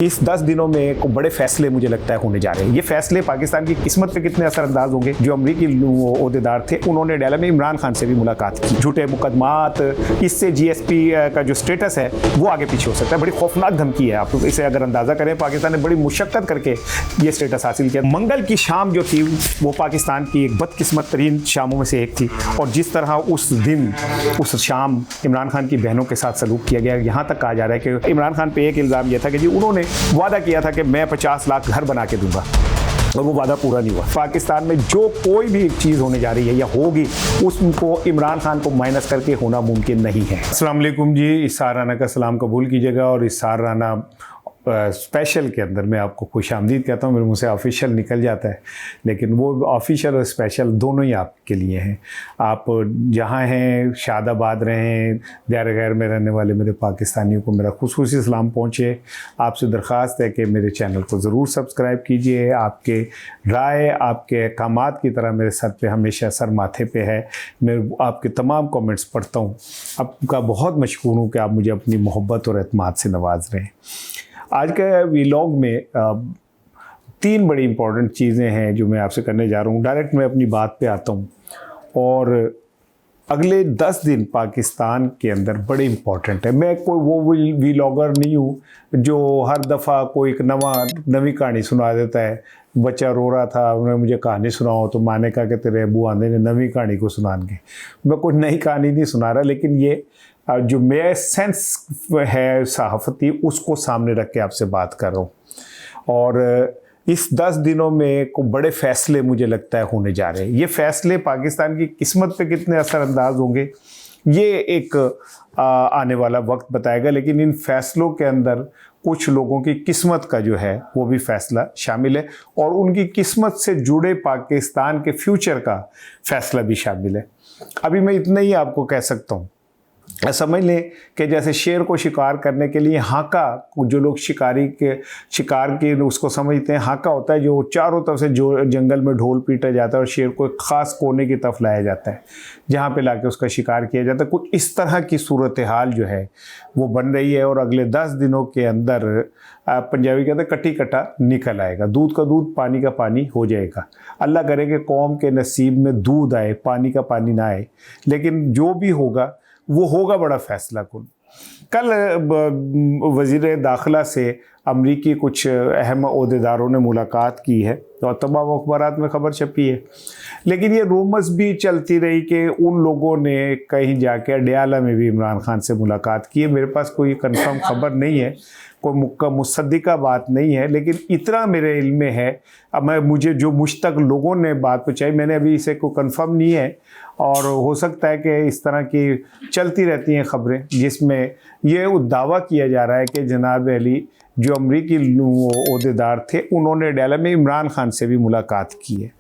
इस 10 दिनों में बड़े फैसले मुझे लगता है होने जा रहे हैं। ये फैसले पाकिस्तान की किस्मत पे कितने असरअंदाज होंगे। जो अमरीकी ओहदेदार थे उन्होंने डाला में इमरान खान से भी मुलाकात की। झूठे मुकदमात, इससे जीएसपी का जो स्टेटस है वो आगे पीछे हो सकता है। बड़ी खौफनाक धमकी है। आप इसे अगर अंदाज़ा करें, पाकिस्तान ने बड़ी मुशक्कत करके ये स्टेटस हासिल किया। मंगल की शाम जो थी वो पाकिस्तान की एक बदकिस्मत तरीन शामों में से एक थी, और जिस तरह उस दिन उस शाम इमरान खान की बहनों के साथ सलूक किया गया, यहाँ तक कहा जा रहा है कि इमरान खान पे एक इल्ज़ाम यह था कि जी उन्होंने वादा किया था कि मैं 50 लाख घर बना के दूंगा, और वो वादा पूरा नहीं हुआ। पाकिस्तान में जो कोई भी चीज़ होने जा रही है या होगी, उसको इमरान खान को माइनस करके होना मुमकिन नहीं है। अस्सलाम वालेकुम जी, इसार राना का सलाम कबूल कीजिएगा, और इसार राना स्पेशल के अंदर मैं आपको खुश आमदीद कहता हूँ। मेरे मुँह से ऑफिशियल निकल जाता है, लेकिन वो ऑफिशियल और स्पेशल दोनों ही आपके लिए हैं। आप जहाँ हैं, शादाबाद रहें, दायरे गैर में रहने वाले मेरे पाकिस्तानियों को मेरा खुशखुशी सलाम पहुँचे। आपसे दरख्वास्त है कि मेरे चैनल को ज़रूर सब्सक्राइब कीजिए। आपके राय, आपके अहकामात की तरह मेरे सर पे हमेशा सर माथे पे है। मैं आपके तमाम कमेंट्स पढ़ता हूँ। आपका बहुत मशकूर हूँ कि आप मुझे अपनी मोहब्बत और एतमाद से नवाज रहे हैं। आज के व्लॉग में 3 बड़ी इंपॉर्टेंट चीज़ें हैं जो मैं आपसे करने जा रहा हूँ। डायरेक्ट मैं अपनी बात पे आता हूँ। और अगले 10 दिन पाकिस्तान के अंदर बड़े इंपॉर्टेंट है। मैं कोई वो व्लॉगर नहीं हूँ जो हर दफ़ा कोई एक नवी कहानी सुना देता है। बच्चा रो रहा था, उन्होंने मुझे कहानी सुनाओ, तो माँ ने कहा कि तेरे अबू आंधे ने नवी कहानी को सुनाएंगे। मैं कोई नई कहानी नहीं सुना रहा, लेकिन ये जो मेरा सेंस है सहाफ़ती, उसको सामने रख के आपसे बात कर रहा हूँ। और इस 10 दिनों में बड़े फ़ैसले मुझे लगता है होने जा रहे हैं। ये फ़ैसले पाकिस्तान की किस्मत पे कितने असरअंदाज होंगे, ये एक आने वाला वक्त बताएगा। लेकिन इन फ़ैसलों के अंदर कुछ लोगों की किस्मत का जो है वो भी फ़ैसला शामिल है, और उनकी किस्मत से जुड़े पाकिस्तान के फ्यूचर का फ़ैसला भी शामिल है। अभी मैं इतना ही आपको कह सकता हूँ। समझ लें कि जैसे शेर को शिकार करने के लिए हाका, जो लोग शिकार के उसको समझते हैं, हाका होता है जो चारों तरफ से जो जंगल में ढोल पीटा जाता है और शेर को एक ख़ास कोने की तरफ लाया जाता है जहाँ पे लाके उसका शिकार किया जाता है। कुछ इस तरह की सूरत हाल जो है वो बन रही है, और अगले 10 दिनों के अंदर पंजाबी कहते हैं कट्टी कट्टा निकल आएगा। दूध का दूध, पानी का पानी हो जाएगा। अल्लाह करे कि कौम के नसीब में दूध आए, पानी का पानी ना आए, लेकिन जो भी होगा वो होगा बड़ा फ़ैसला कुन। कल वज़ीर दाखिला से अमरीकी कुछ अहम ओहदेदारों ने मुलाकात की है, तो तमाम अखबारात में ख़बर छपी है। लेकिन ये रूमर्स भी चलती रही कि उन लोगों ने कहीं जाके अडयाला में भी इमरान खान से मुलाकात की है। मेरे पास कोई कंफर्म खबर नहीं है, कोई मुक्का मुसद्दिका बात नहीं है, लेकिन इतना मेरे इल्म में है। अब मुझे जो मुझ तक लोगों ने बात पहुँचाई, मैंने अभी इसे कोई कंफर्म नहीं है, और हो सकता है कि इस तरह की चलती रहती हैं ख़बरें जिसमें ये दावा किया जा रहा है कि जनाब अली जो अमरीकी ओहदेदार थे उन्होंने डाला में इमरान खान से भी मुलाकात की है।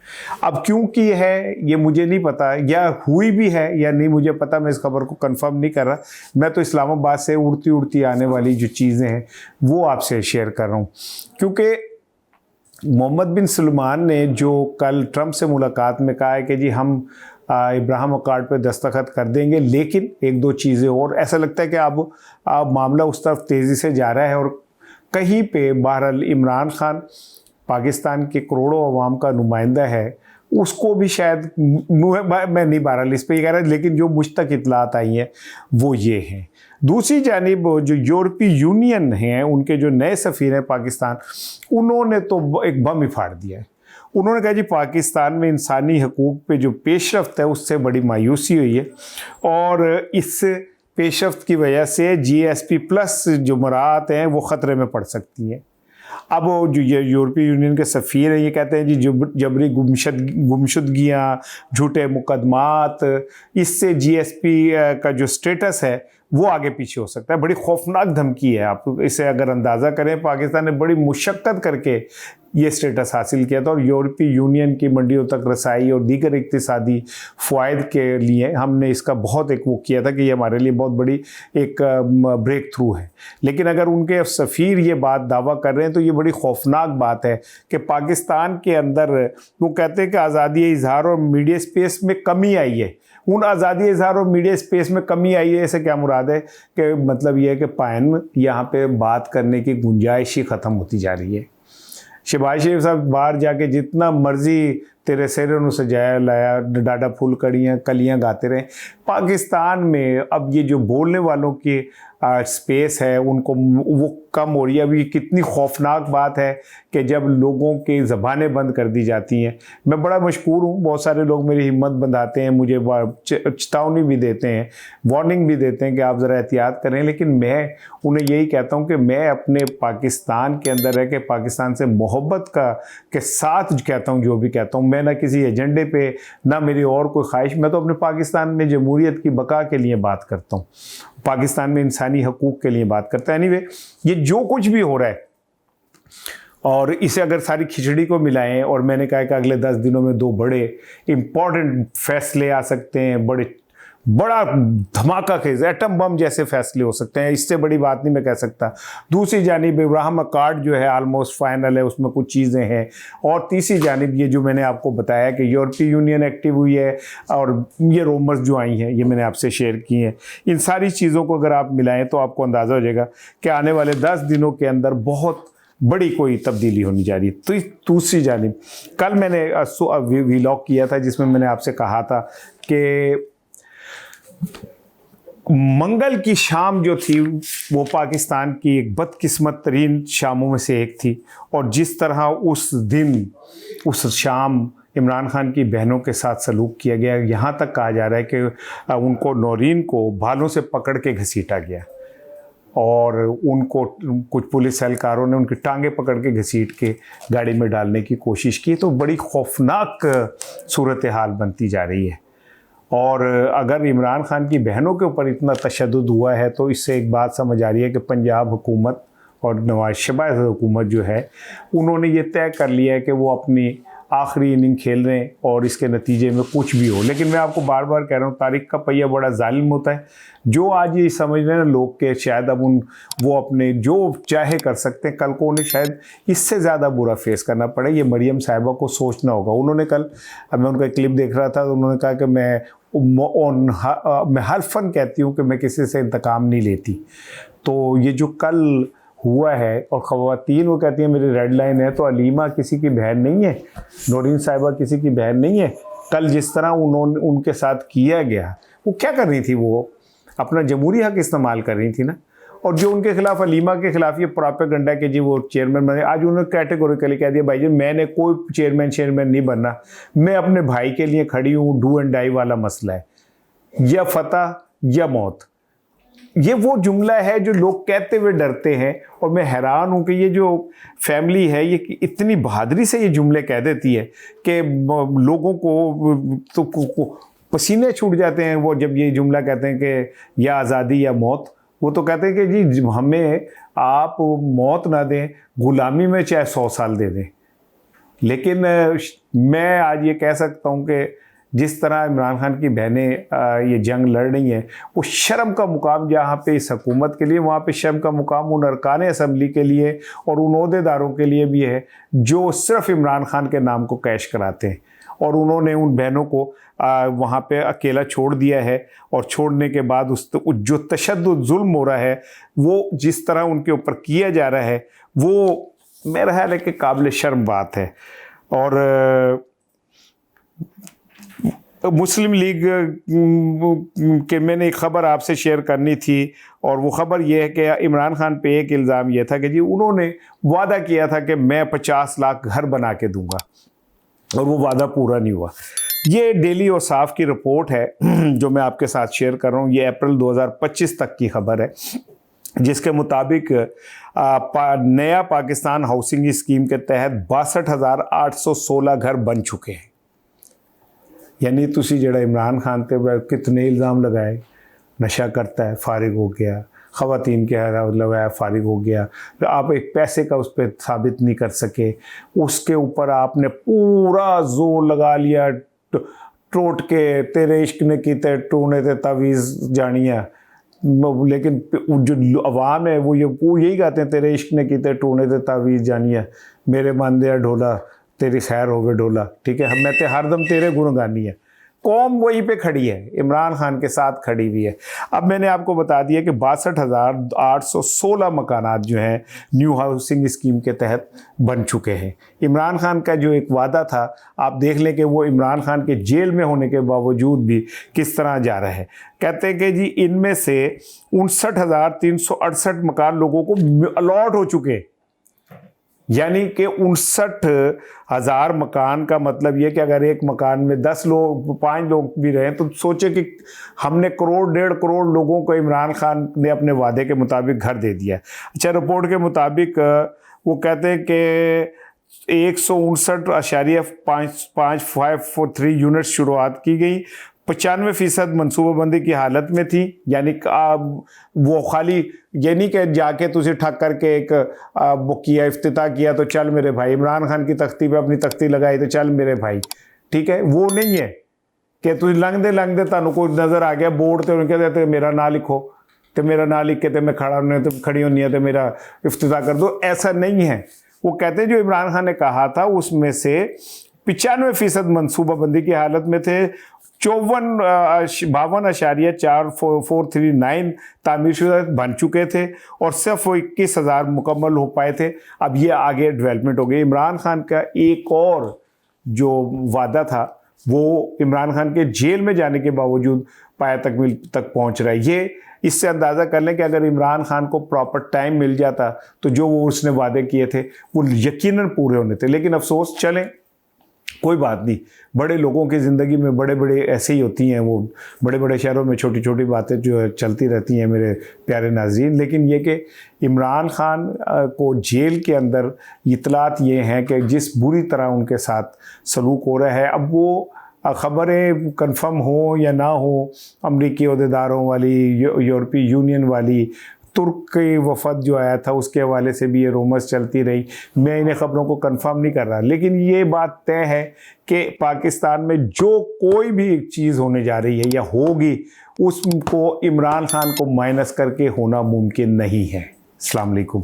अब क्यों की है ये मुझे नहीं पता, या हुई भी है या नहीं मुझे पता, मैं इस खबर को कंफर्म नहीं कर रहा। मैं तो इस्लामाबाद से उड़ती उड़ती आने वाली जो चीज़ें हैं वो आपसे शेयर कर रहा हूँ, क्योंकि मोहम्मद बिन सलमान ने जो कल ट्रंप से मुलाकात में कहा है कि जी हम इब्राहिम अकॉर्ड पे दस्तखत कर देंगे, लेकिन 1-2 चीज़ें और। ऐसा लगता है कि अब मामला उस तरफ तेज़ी से जा रहा है, और कहीं पे बहरहाल इमरान खान पाकिस्तान के करोड़ों अवाम का नुमाइंदा है, उसको भी शायद मैं नहीं बहरहाल इस पर ही कह रहा, लेकिन जो मुझ तक इतलात आई हैं वो ये हैं। दूसरी जानिब जो यूरोपीय यूनियन हैं, उनके जो नए सफ़ीर हैं पाकिस्तान, उन्होंने तो एक बम ही फाड़ दिया है। उन्होंने कहा जी पाकिस्तान में इंसानी हकूक़ पे जो पेशरफ्त है उससे बड़ी मायूसी हुई है, और इस पेशरफ्त की वजह से GSP+ जो मराहत हैं वो ख़तरे में पड़ सकती हैं। अब जो ये यूरोपीय यूनियन के सफ़ीर हैं ये कहते हैं जी जबरी गुमशुदगियाँ, झूठे मुकदमात, इससे GSP का जो स्टेटस है वो आगे पीछे हो सकता है। बड़ी खौफनाक धमकी है। आप इसे अगर अंदाज़ा करें, पाकिस्तान ने बड़ी मुशक्क़त करके ये स्टेटस हासिल किया था, और यूरोपीय यूनियन की मंडियों तक रसाई और दीगर इक़्तिसादी फ़वाइद के लिए हमने इसका बहुत एक वो किया था कि ये हमारे लिए बहुत बड़ी एक ब्रेक थ्रू है। लेकिन अगर उनके सफ़ीर ये बात दावा कर रहे हैं तो ये बड़ी खौफनाक बात है कि पाकिस्तान के अंदर वो कहते हैं कि आज़ादी इज़हार और मीडिया स्पेस में कमी आई है। उन आज़ादी इज़हार और मीडिया स्पेस में कमी आई है, ऐसे क्या मुराद है कि मतलब ये है कि पायन यहाँ पे बात करने की गुंजाइश ही ख़त्म होती जा रही है। शहबाज शरीफ साहब बाहर जाके जितना मर्जी तेरे सिर सजाया लाया डाडा फूल कलियाँ गाते रहे। पाकिस्तान में अब ये जो बोलने वालों की स्पेस है उनको वो कम हो रही है। अभी कितनी खौफनाक बात है कि जब लोगों की ज़बानें बंद कर दी जाती हैं। मैं बड़ा मशकूर हूँ, बहुत सारे लोग मेरी हिम्मत बंधाते हैं, मुझे चेतावनी भी देते हैं, वार्निंग भी देते हैं कि आप ज़रा एहतियात करें, लेकिन मैं उन्हें यही कहता हूँ कि मैं अपने पाकिस्तान के अंदर रह के पाकिस्तान से मोहब्बत के साथ कहता हूँ जो भी कहता हूँ। मैं ना किसी एजेंडे पे ना मेरी और कोई ख्वाहिश, मैं तो अपने पाकिस्तान में जमहूरियत की बका के लिए बात करता हूँ, पाकिस्तान में इंसानी हकूक़ के लिए बात करता है। एनीवे, ये जो कुछ भी हो रहा है और इसे अगर सारी खिचड़ी को मिलाएं, और मैंने कहा कि अगले 10 दिनों में 2 बड़े इम्पॉर्टेंट फैसले आ सकते हैं, बड़ा धमाका खेज एटम बम जैसे फैसले हो सकते हैं, इससे बड़ी बात नहीं मैं कह सकता। दूसरी जानिब इब्राहिम अकॉर्ड जो है ऑलमोस्ट फाइनल है, उसमें कुछ चीज़ें हैं। और तीसरी जानिब ये जो मैंने आपको बताया कि यूरोपीय यूनियन एक्टिव हुई है और ये रोमर्स जो आई हैं ये मैंने आपसे शेयर की हैं। इन सारी चीज़ों को अगर आप मिलाएं तो आपको अंदाज़ा हो जाएगा कि आने वाले 10 दिनों के अंदर बहुत बड़ी कोई तब्दीली होने जा रही है। तो दूसरी जानिब कल मैंने व्लॉग किया था जिसमें मैंने आपसे कहा था कि मंगल की शाम जो थी वो पाकिस्तान की एक बदकिस्मत तरीन शामों में से एक थी, और जिस तरह उस दिन उस शाम इमरान खान की बहनों के साथ सलूक किया गया, यहाँ तक कहा जा रहा है कि उनको नौरीन को बालों से पकड़ के घसीटा गया और उनको कुछ पुलिस एहलकारों ने उनकी टांगें पकड़ के घसीट के गाड़ी में डालने की कोशिश की। तो बड़ी खौफनाक सूरत हाल बनती जा रही है। और अगर इमरान खान की बहनों के ऊपर इतना तशद्दुद हुआ है तो इससे एक बात समझ आ रही है कि पंजाब हुकूमत और नवाज शरीफ हुकूमत जो है उन्होंने ये तय कर लिया है कि वो अपनी आखिरी इनिंग खेल रहे हैं और इसके नतीजे में कुछ भी हो। लेकिन मैं आपको बार बार कह रहा हूँ, तारीख का पहिया बड़ा जालिम होता है। जो आज ये समझ रहे हैं ना लोग के शायद अब वो अपने जो चाहे कर सकते हैं, कल को उन्हें शायद इससे ज़्यादा बुरा फेस करना पड़े। ये मरियम साहिबा को सोचना होगा। उन्होंने कल, मैं उनका क्लिप देख रहा था तो उन्होंने कहा कि मैं हरफन कहती हूँ कि मैं किसी से इंतकाम नहीं लेती। तो ये जो कल हुआ है, और ख़वातीन वो कहती हैं मेरी रेड लाइन है, तो अलीमा किसी की बहन नहीं है, नौरीन साहिबा किसी की बहन नहीं है। कल जिस तरह उनके साथ किया गया, वो क्या कर रही थी, वो अपना जमहूरी हक इस्तेमाल कर रही थी ना। और जो उनके खिलाफ अलीमा के खिलाफ ये प्रोपेगेंडा कि जी वो चेयरमैन बने, आज उन्होंने कैटेगोरिकली कह दिया भाई जी मैंने कोई चेयरमैन नहीं बनना, मैं अपने भाई के लिए खड़ी हूँ। डू एंड डाई वाला मसला है, या फतह या मौत। ये वो जुमला है जो लोग कहते हुए डरते हैं, और मैं हैरान हूँ कि ये जो फैमिली है ये इतनी बहादुरी से ये जुमले कह देती है कि लोगों को तो पसीने छूट जाते हैं वो जब ये जुमला कहते हैं कि या आज़ादी या मौत। वो तो कहते हैं कि जी हमें आप मौत ना दें, गुलामी में चाहे 100 साल दे दें। लेकिन मैं आज ये कह सकता हूँ कि जिस तरह इमरान खान की बहनें ये जंग लड़ रही हैं, वो शर्म का मुकाम जहाँ पे इस हुकूमत के लिए, वहाँ पे शर्म का मुकाम उन अरकान असम्बली के लिए और उन ओहदेदारों के लिए भी है जो सिर्फ इमरान खान के नाम को कैश कराते हैं। और उन्होंने उन बहनों को वहाँ पे अकेला छोड़ दिया है, और छोड़ने के बाद जो तशद्दुद जुल्म हो रहा है, वो जिस तरह उनके ऊपर किया जा रहा है, वो मेरा ख्याल है कि काबिल शर्म बात है। और मुस्लिम लीग के मैंने एक ख़बर आपसे शेयर करनी थी, और वो ख़बर ये है कि इमरान खान पे एक इल्ज़ाम ये था कि जी उन्होंने वादा किया था कि मैं 50 लाख घर बना के दूंगा, और वो वादा पूरा नहीं हुआ। ये डेली औसाफ की रिपोर्ट है जो मैं आपके साथ शेयर कर रहा हूँ। ये अप्रैल 2025 तक की खबर है, जिसके मुताबिक नया पाकिस्तान हाउसिंग स्कीम के तहत 62,816 घर बन चुके हैं। यानी तुसी जड़ा इमरान खान के कितने इल्ज़ाम लगाए, नशा करता है फारिग हो गया, ख़वातीन के लगाया फारिग हो गया, आप एक पैसे का उस पर साबित नहीं कर सके, उसके ऊपर आपने पूरा जोर लगा लिया टोट के तेरे इश्क ने कीते टूने ते तावीज़ जानिया। लेकिन जो अवाम है वो यही कहते हैं तेरे इश्क ने कीते टूने ते तावीज़ जानिया, मेरे मन दिया ढोला तेरी खैर होवे ढोला। ठीक है, मैं तो हरदम तेरे गुण गानी है। कौम वहीं पे खड़ी है, इमरान खान के साथ खड़ी हुई है। अब मैंने आपको बता दिया कि 62,816 मकानात जो हैं न्यू हाउसिंग स्कीम के तहत बन चुके हैं। इमरान खान का जो एक वादा था, आप देख लें कि वो इमरान खान के जेल में होने के बावजूद भी किस तरह जा रहा है। कहते हैं कि जी इनमें से 59,368 मकान लोगों को अलॉट हो चुके, यानी कि 59,000 मकान का मतलब ये कि अगर एक मकान में 10 लोग 5 लोग भी रहे तो सोचे कि हमने करोड़ 1.5 करोड़ लोगों को इमरान खान ने अपने वादे के मुताबिक घर दे दिया। अच्छा, रिपोर्ट के मुताबिक वो कहते हैं कि 169.543 यूनिट शुरुआत की गई, 95% मनसूबाबंदी की हालत में थी, यानी वो खाली ये नहीं कि जाके तुझे ठक करके एक बुक किया, इफ्तिताह किया तो चल मेरे भाई, इमरान खान की तख्ती पे अपनी तख्ती लगाई तो चल मेरे भाई, ठीक है, वो नहीं है कि तुझ लंघते तानू कोई नज़र आ गया बोर्ड तो उनके कहते मेरा ना लिखो तो मेरा ना लिख के तो मैं खड़ा होने तो खड़ी होनी है तो मेरा इफ्तिताह कर दो, ऐसा नहीं है। वो कहते हैं जो इमरान खान ने कहा था उसमें से 95% मनसूबाबंदी की हालत में थे, 52.439 तामीर शुदा बन चुके थे और सिर्फ 21,000 मुकम्मल हो पाए थे। अब ये आगे डेवलपमेंट हो गई। इमरान खान का एक और जो वादा था वो इमरान खान के जेल में जाने के बावजूद पाया तकमील तक पहुंच रहा है। ये इससे अंदाज़ा कर लें कि अगर इमरान खान को प्रॉपर टाइम मिल जाता तो जो वो उसने वादे किए थे वो यकीनन पूरे होने थे। लेकिन अफसोस, चलें कोई बात नहीं, बड़े लोगों की ज़िंदगी में बड़े बड़े ऐसे ही होती हैं, वो बड़े बड़े शहरों में छोटी छोटी बातें जो है चलती रहती हैं मेरे प्यारे नाज़रीन। लेकिन ये कि इमरान खान को जेल के अंदर इतलात ये हैं कि जिस बुरी तरह उनके साथ सलूक हो रहा है, अब वो ख़बरें कंफर्म हो या ना हो, अमरीकी अहदेदारों वाली, यूरोपीय यूनियन वाली, तुर्क की वफद जो आया था उसके हवाले से भी ये रूमर्स चलती रही। मैं इन्हें ख़बरों को कंफर्म नहीं कर रहा, लेकिन ये बात तय है कि पाकिस्तान में जो कोई भी चीज़ होने जा रही है या होगी उसको इमरान खान को माइनस करके होना मुमकिन नहीं है। अस्सलाम वालेकुम।